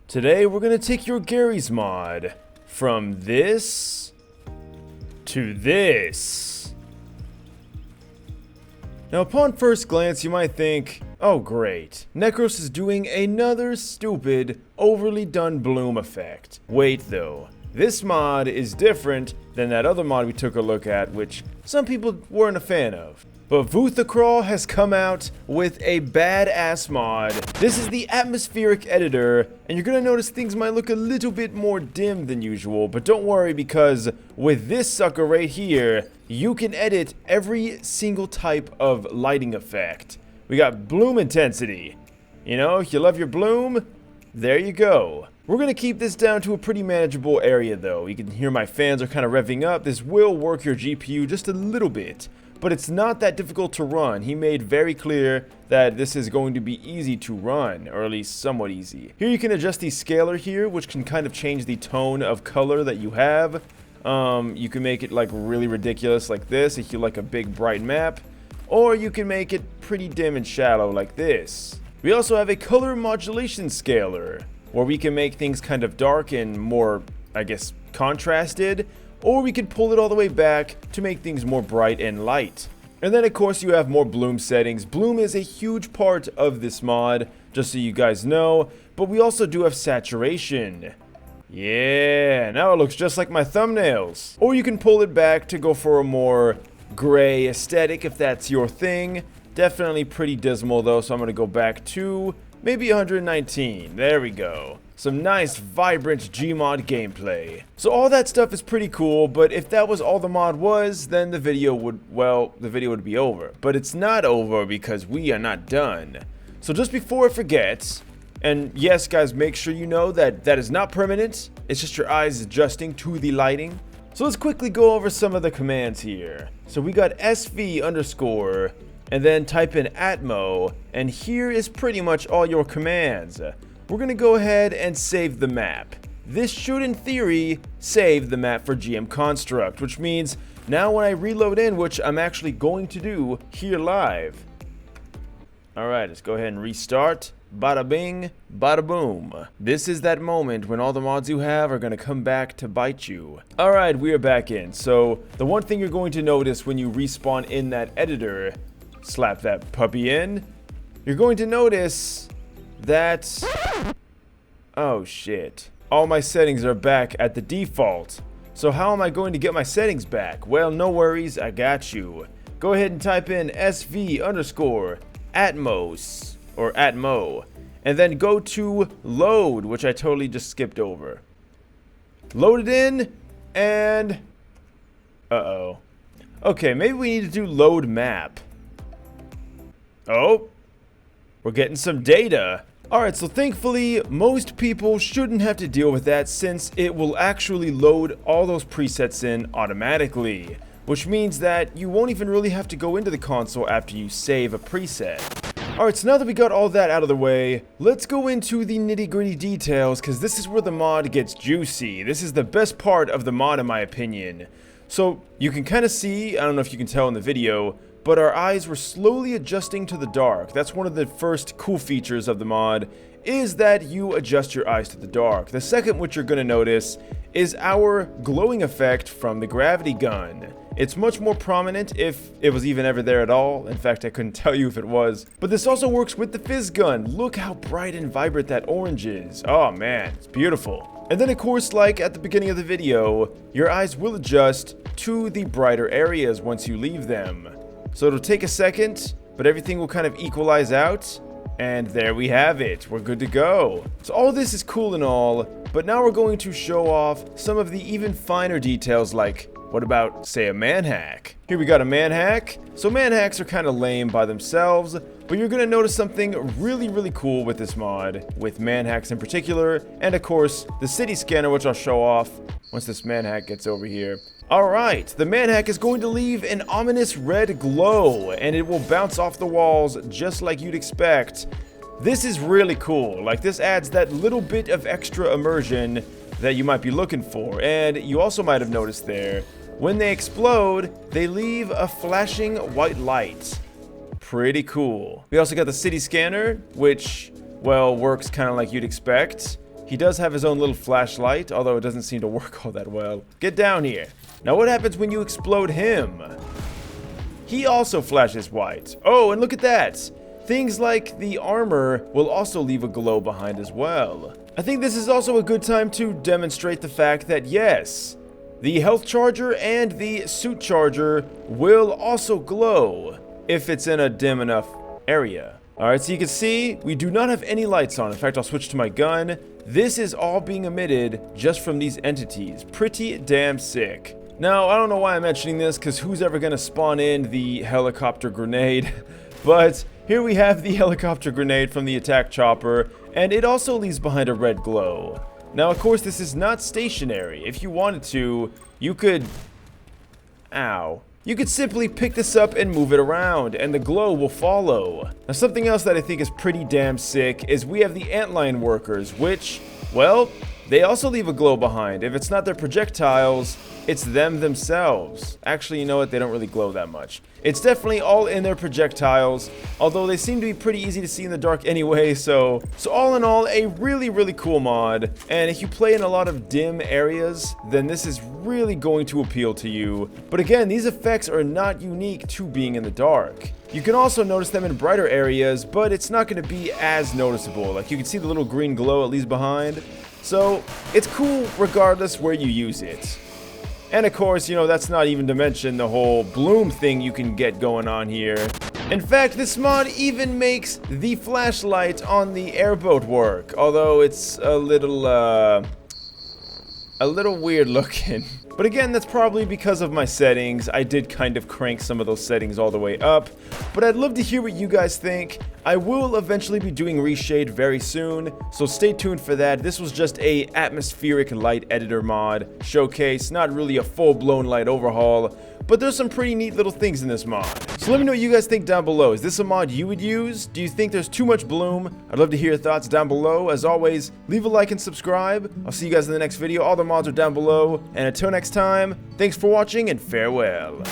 Today we're gonna take your Garry's mod from this to this. Now upon first glance you might think, oh great, Necros is doing another stupid, overly done bloom effect. Wait though, this mod is different than that other mod we took a look at, which some people weren't a fan of. But Vuthakral has come out with a badass mod. This is the atmospheric editor, and you're gonna notice things might look a little bit more dim than usual, but don't worry, because with this sucker right here, you can edit every single type of lighting effect. We got bloom intensity. You know, if you love your bloom, there you go. We're gonna keep this down to a pretty manageable area though. You can hear my fans are kind of revving up. This will work your GPU just a little bit, but it's not that difficult to run. He made very clear that this is going to be easy to run, or at least somewhat easy. Here you can adjust the scaler here, which can kind of change the tone of color that you have. You can make it like really ridiculous like this if you like a big bright map, or you can make it pretty dim and shallow like this. We also have a color modulation scaler, where we can make things kind of dark and more, I guess, contrasted, or we can pull it all the way back to make things more bright and light. And then of course you have more bloom settings. Bloom is a huge part of this mod, just so you guys know, but we also do have saturation. Yeah, now it looks just like my thumbnails. Or you can pull it back to go for a more gray aesthetic if that's your thing. Definitely pretty dismal though, so I'm gonna go back to maybe 119. There we go. Some nice, vibrant Gmod gameplay. So all that stuff is pretty cool, but if that was all the mod was, then the video would be over. But it's not over because we are not done. So just before I forget, and yes guys, make sure you know that that is not permanent. It's just your eyes adjusting to the lighting. So let's quickly go over some of the commands here. So we got SV underscore, and then type in atmo, and here is pretty much all your commands. We're gonna go ahead and save the map. This should, in theory, save the map for GM Construct, which means now when I reload in, which I'm actually going to do here live. Alright, let's go ahead and restart. Bada bing, bada boom. This is that moment when all the mods you have are gonna come back to bite you. Alright, we are back in. So, the one thing you're going to notice when you respawn in that editor, slap that puppy in, you're going to notice that, oh shit, all my settings are back at the default. So how am I going to get my settings back? Well, no worries, I got you. Go ahead and type in SV underscore atmos or atmo, and then go to load, which I totally just skipped over. Load it in, and uh-oh. Okay, maybe we need to do load map. Oh, we're getting some data. Alright, so thankfully, most people shouldn't have to deal with that since it will actually load all those presets in automatically, which means that you won't even really have to go into the console after you save a preset. Alright, so now that we got all that out of the way, let's go into the nitty-gritty details, because this is where the mod gets juicy. This is the best part of the mod in my opinion. So, you can kind of see, I don't know if you can tell in the video, but our eyes were slowly adjusting to the dark. That's one of the first cool features of the mod, is that you adjust your eyes to the dark. The second, which you're going to notice, is our glowing effect from the gravity gun. It's much more prominent if it was even ever there at all. In fact, I couldn't tell you if it was. But this also works with the fizz gun. Look how bright and vibrant that orange is. Oh man, it's beautiful. And then of course, like at the beginning of the video, your eyes will adjust to the brighter areas once you leave them. So it'll take a second, but everything will kind of equalize out, and there we have it. We're good to go. So all this is cool and all, but now we're going to show off some of the even finer details, like what about, say, a manhack? Here we got a manhack. So manhacks are kind of lame by themselves, but you're gonna notice something really cool with this mod, with manhacks in particular, and of course, the city scanner, which I'll show off once this manhack gets over here. Alright, the manhack is going to leave an ominous red glow, and it will bounce off the walls just like you'd expect. This is really cool. Like, this adds that little bit of extra immersion that you might be looking for. And you also might have noticed there, when they explode, they leave a flashing white light. Pretty cool. We also got the city scanner, which, well, works kind of like you'd expect. He does have his own little flashlight, although it doesn't seem to work all that well. Get down here. Now what happens when you explode him? He also flashes white. Oh, and look at that. Things like the armor will also leave a glow behind as well. I think this is also a good time to demonstrate the fact that yes, the health charger and the suit charger will also glow if it's in a dim enough area. Alright, so you can see we do not have any lights on. In fact, I'll switch to my gun. This is all being emitted just from these entities. Pretty damn sick. Now, I don't know why I'm mentioning this, because who's ever going to spawn in the helicopter grenade? But here we have the helicopter grenade from the attack chopper, and it also leaves behind a red glow. Now, of course, this is not stationary. If you wanted to, you could... Ow. You could simply pick this up and move it around, and the glow will follow. Now, something else that I think is pretty damn sick is we have the Antlion Workers, which, well, they also leave a glow behind. If it's not their projectiles, it's them themselves. Actually, you know what? They don't really glow that much. It's definitely all in their projectiles, although they seem to be pretty easy to see in the dark anyway, so all in all, a really, really cool mod. And if you play in a lot of dim areas, then this is really going to appeal to you. But again, these effects are not unique to being in the dark. You can also notice them in brighter areas, but it's not going to be as noticeable. Like, you can see the little green glow it leaves behind. So, it's cool regardless where you use it. And of course, you know, that's not even to mention the whole bloom thing you can get going on here. In fact, this mod even makes the flashlight on the airboat work, although it's a little weird looking. But again, that's probably because of my settings. I did kind of crank some of those settings all the way up. But I'd love to hear what you guys think. I will eventually be doing reshade very soon, so stay tuned for that. This was just a atmospheric light editor mod showcase, not really a full-blown light overhaul. But there's some pretty neat little things in this mod. So let me know what you guys think down below. Is this a mod you would use? Do you think there's too much bloom? I'd love to hear your thoughts down below. As always, leave a like and subscribe. I'll see you guys in the next video. All the mods are down below. And until next time, thanks for watching and farewell.